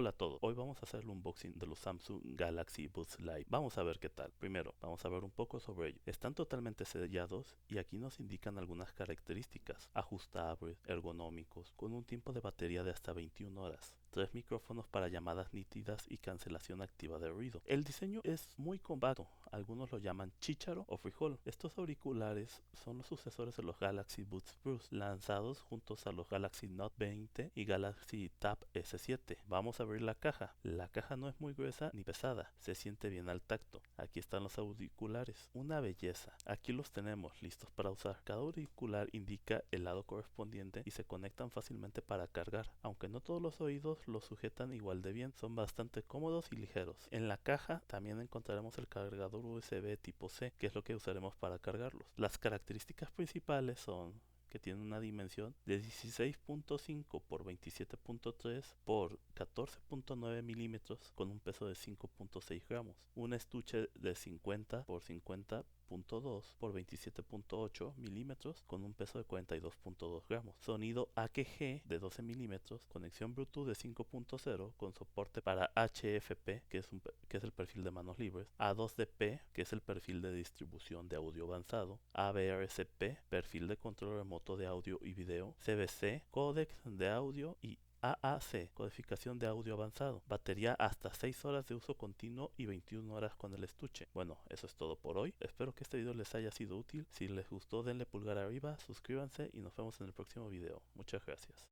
Hola a todos, hoy vamos a hacer el unboxing de los Samsung Galaxy Buds Live. Vamos a ver qué tal. Primero, vamos a ver un poco sobre ellos. Están totalmente sellados y aquí nos indican algunas características. Ajustables, ergonómicos, con un tiempo de batería de hasta 21 horas. 3 micrófonos para llamadas nítidas y cancelación activa de ruido. El diseño es muy compacto, algunos lo llaman chícharo o frijol. Estos auriculares son los sucesores de los Galaxy Buds Plus, lanzados juntos a los Galaxy Note 20 y Galaxy Tab S7. Vamos a abrir la caja. La caja no es muy gruesa ni pesada, se siente bien al tacto. Aquí están los auriculares, una belleza. Aquí los tenemos listos para usar. Cada auricular indica el lado correspondiente y se conectan fácilmente para cargar. Aunque no todos los oídos los sujetan igual de bien, son bastante cómodos y ligeros. En la caja también encontraremos el cargador USB tipo C, que es lo que usaremos para cargarlos. Las características principales son que tiene una dimensión de 16.5 por 27.3 por 14.9 milímetros con un peso de 5.6 gramos, un estuche de 50 por 50.2 por 27.8 milímetros con un peso de 42.2 gramos, sonido AKG de 12 milímetros, conexión Bluetooth de 5.0 con soporte para HFP, que es el perfil de manos libres, A2DP, que es el perfil de distribución de audio avanzado, ABRSP, perfil de control remoto de audio y video, CBC, códec de audio y AAC, codificación de audio avanzado, batería hasta 6 horas de uso continuo y 21 horas con el estuche. Bueno, eso es todo por hoy. Espero que este video les haya sido útil. Si les gustó, denle pulgar arriba, suscríbanse y nos vemos en el próximo video. Muchas gracias.